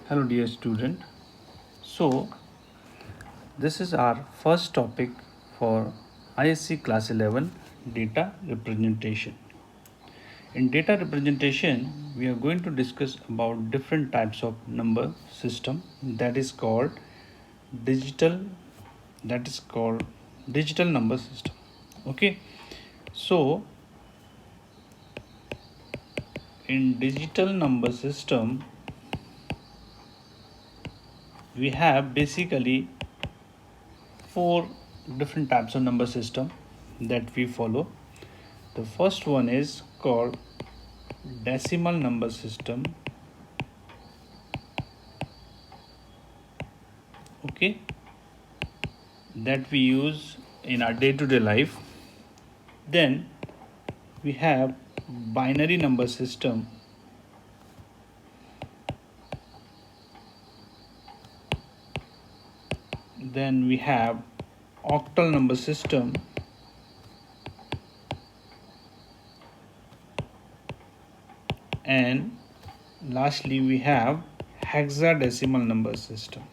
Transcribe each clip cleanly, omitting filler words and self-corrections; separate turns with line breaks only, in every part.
Hello dear student. So this is our first topic for ISC class 11 data representation. In data representation we are going to discuss about different types of number system that is called digital digital number system. Okay. So in digital number system we have basically four different types of number system that we follow. The first one is called decimal number system. Okay, that we use in our day-to-day life. Then we have binary number system. Then we have octal number system. And lastly we have hexadecimal number system.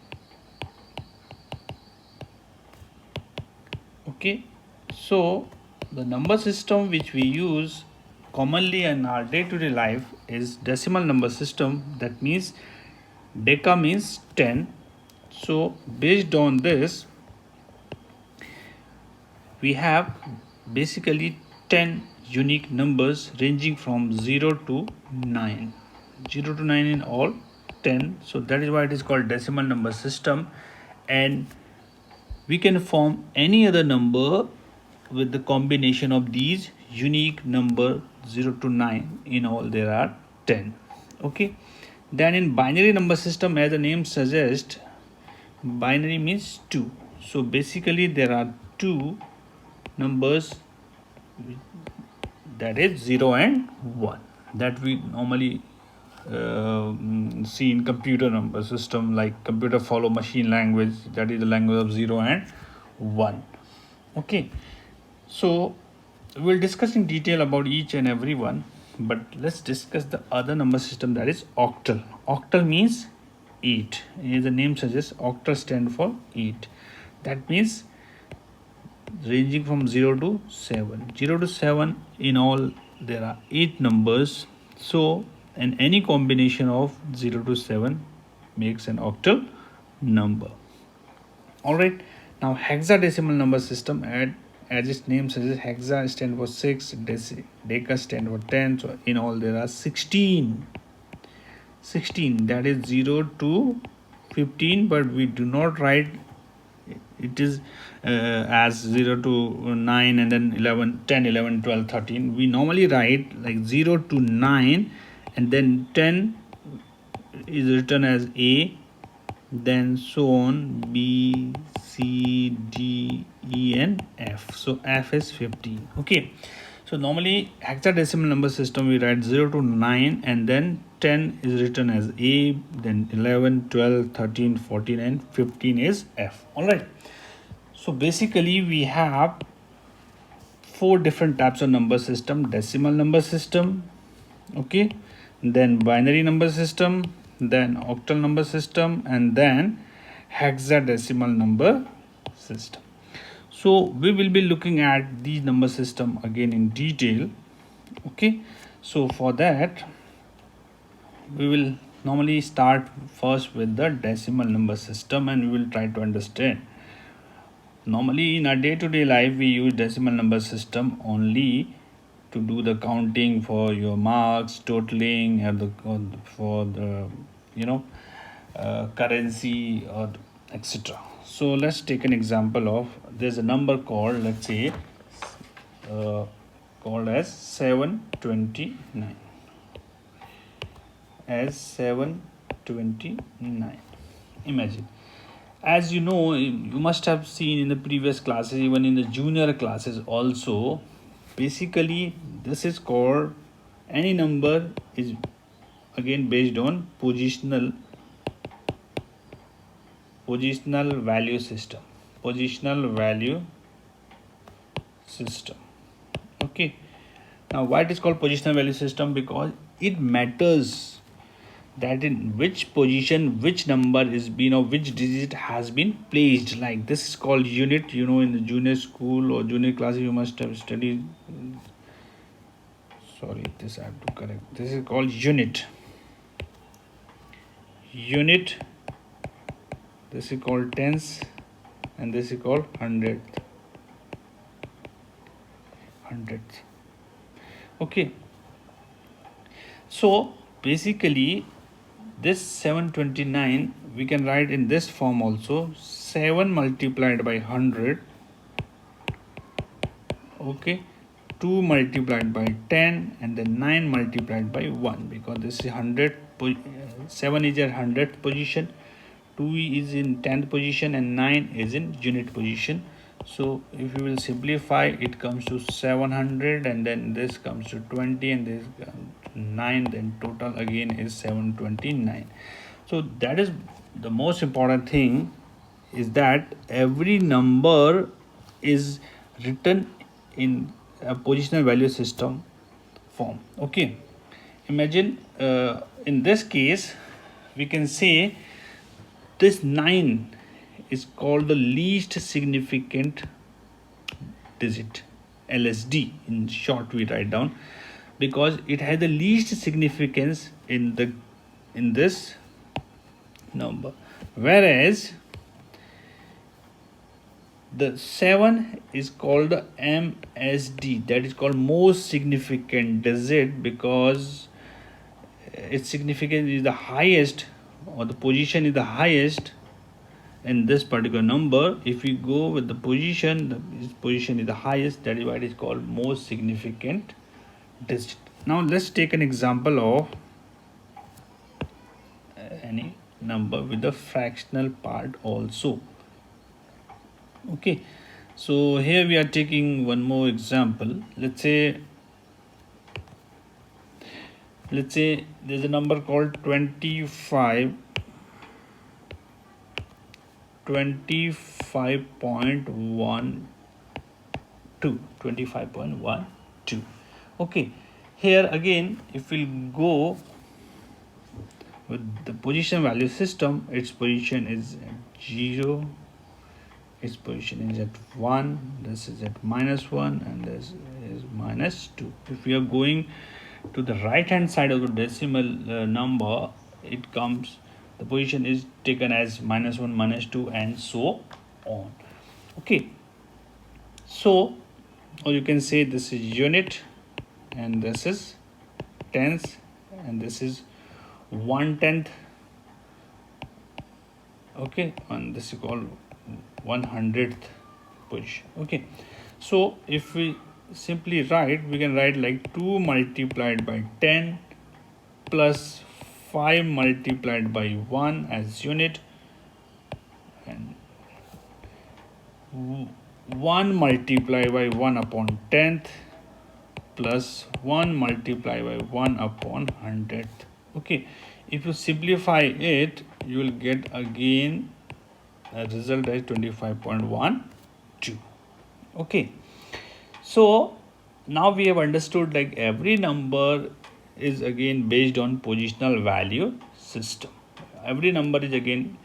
Okay, so the number system which we use commonly in our day-to-day life is decimal number system. That means deca means 10. So based on this we have basically 10 unique numbers ranging from 0 to 9. 0 to 9 in all 10. So that is why it is called decimal number system. And we can form any other number with the combination of these unique number 0 to 9. In all there are 10. Okay. Then in binary number system, as the name suggests, binary means 2. So basically there are two numbers, that is 0 and 1, that we normally see in computer number system, like computer follow machine language, that is the language of 0 and 1. Okay, so we'll discuss in detail about each and every one, but let's discuss the other number system, that is octal. Octal means 8. As the name suggests, octal stand for 8. That means ranging from 0 to 7. 0 to 7 in all there are 8 numbers. So and any combination of 0 to 7 makes an octal number. Alright, now hexadecimal number system, as its name suggests, hexa stand for 6, deca stand for 10. So in all there are 16, that is 0 to 15, but we do not write it is as 0 to 9 and then 11, 10, 11, 12, 13. We normally write like 0 to 9 and then 10 is written as A, then so on B, C, D, E and F. So F is 15. Okay, so normally hexadecimal number system we write 0 to 9 and then 10 is written as A, then 11, 12, 13, 14 and 15 is F. Alright, so basically we have four different types of number system: decimal number system, okay, then binary number system, then octal number system, and then hexadecimal number system. So we will be looking at these number system again in detail. Okay, so for that we will normally start first with the decimal number system and we will try to understand. Normally in our day-to-day life we use decimal number system only to do the counting for your marks, totaling, or for the currency or etc. So let's take an example of, there's a number called, let's say called as 729, as 729. Imagine, as you know, you must have seen in the previous classes, even in the junior classes also, basically this is called, any number is again based on positional value system. Okay, now why it is called positional value system? Because it matters that in which position which number is been or which digit has been placed. Like this is called unit. In the junior school or junior class you must have studied. Sorry, this I have to correct. This is called unit. This is called tens, and this is called hundredth. Okay, so basically this 729 we can write in this form also. 7 multiplied by 100, okay, 2 multiplied by 10, and then 9 multiplied by 1, because this is 7 is at 100th position, 2 is in 10th position, and 9 is in unit position. So if you will simplify, it comes to 700, and then this comes to 20, and this 9, then total again is 729. So that is the most important thing, is that every number is written in a positional value system form. Okay, imagine in this case we can say this 9 is called the least significant digit, LSD in short we write down, because it has the least significance in this number, whereas the 7 is called the MSD, that is called most significant digit, because its significance is the highest, or the position is the highest in this particular number. If we go with the position, this position is the highest, that is why it is called most significant digit. Now let's take an example of any number with the fractional part also. Okay, so here we are taking one more example. Let's say there's a number called 25.12. Okay, here again if we go with the position value system, its position is at 0, its position is at 1, this is at -1, and this is -2. If we are going to the right hand side of the decimal number, it comes, the position is taken as -1, -2, and so on. Okay, so, or you can say this is unit, and this is tens, and this is 1/10. Okay, and this is called 100th position. Okay, so if we simply write, we can write like 2 multiplied by 10 plus 5 multiplied by 1 as unit, and 1 multiplied by 1 upon 10th plus 1 multiplied by 1 upon 100th. Okay, if you simplify it, you will get again a result as 25.12. Okay, so now we have understood like every number is again based on positional value system. Every number is again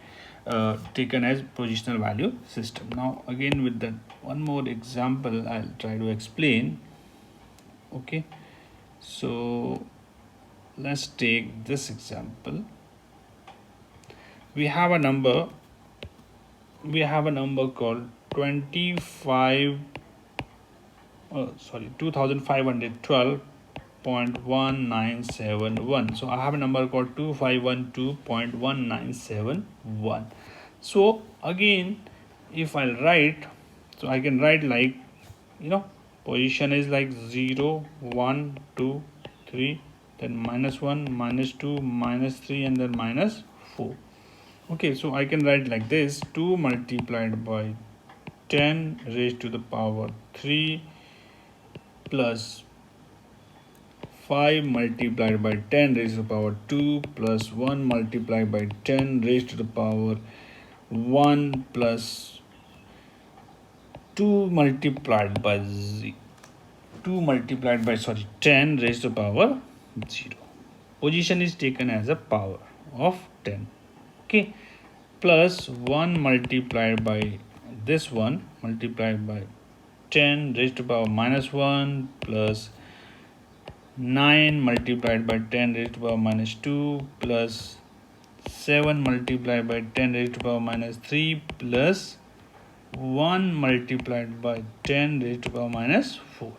taken as positional value system. Now again with that one more example I'll try to explain. Okay, so let's take this example. We have a number called 2512.1971. So I have a number called 2512.1971. So again, if I write, so I can write like, position is like 0, 1, 2, 3, then -1, -2, -3, and then -4. Okay, so I can write like this: 2 multiplied by 10 raised to the power 3 plus 5 multiplied by 10 raised to the power 2 plus 1 multiplied by 10 raised to the power 1 plus 2 multiplied by 10 raised to the power 0. position is taken as a power of 10. Okay, plus 1 multiplied by this one multiplied by 10 raised to power minus 1 plus 9 multiplied by 10 raised to power minus 2 plus 7 multiplied by 10 raised to power minus 3 plus 1 multiplied by 10 raised to power minus 4.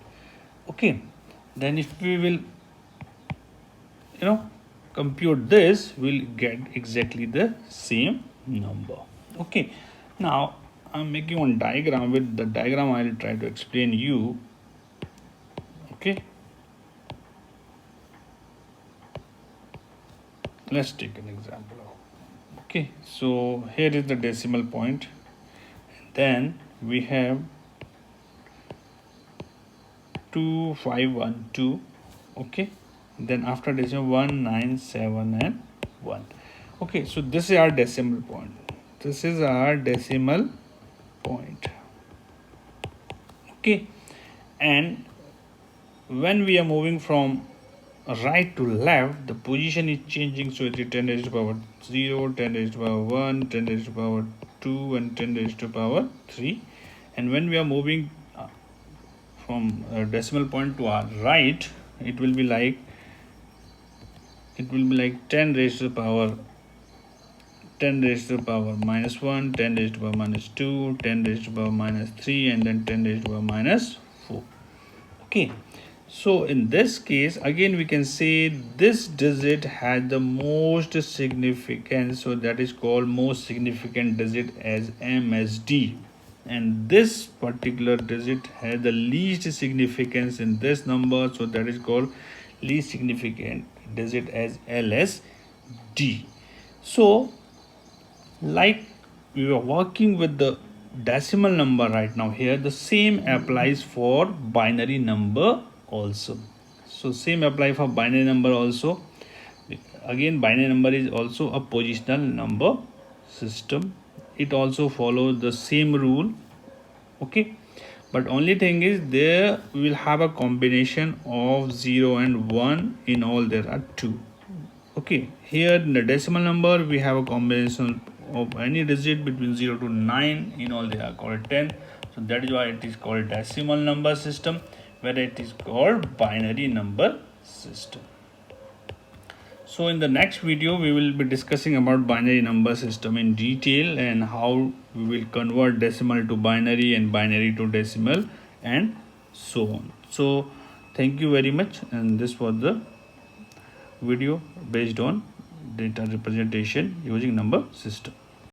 Okay, then if we will compute this, we'll get exactly the same number. Okay, now I'm making one diagram. With the diagram I'll try to explain you. Okay, let's take an example. Okay, so here is the decimal point, then we have 2512. okay, then after decimal 1 9 7 and 1. Okay, so this is our decimal point. This is our decimal point. Okay, and when we are moving from right to left, the position is changing. So it is 10 raised to power 0, 10 raised to power 1, 10 raised to power 2 and 10 raised to power 3. And when we are moving from a decimal point to our right, it will be like 10 raised to the power 10 raised to the power minus 1, 10 raised to the power minus 2, 10 raised to the power minus 3 and then 10 raised to the power minus 4. Okay, so in this case again we can say this digit has the most significance, so that is called most significant digit as MSD, and this particular digit has the least significance in this number, so that is called least significant digit as LSD. So like we are working with the decimal number right now, here the same applies for binary number also. So same apply for binary number also. Again, binary number is also a positional number system. It also follows the same rule. Okay, but only thing is there we will have a combination of 0 and 1. In all there are 2. Okay, here in the decimal number we have a combination of any digit between 0 to 9. In all they are called 10. So that is why it is called decimal number system, where it is called binary number system. So in the next video we will be discussing about binary number system in detail and how we will convert decimal to binary and binary to decimal and so on. So thank you very much, and this was the video based on data representation using number system.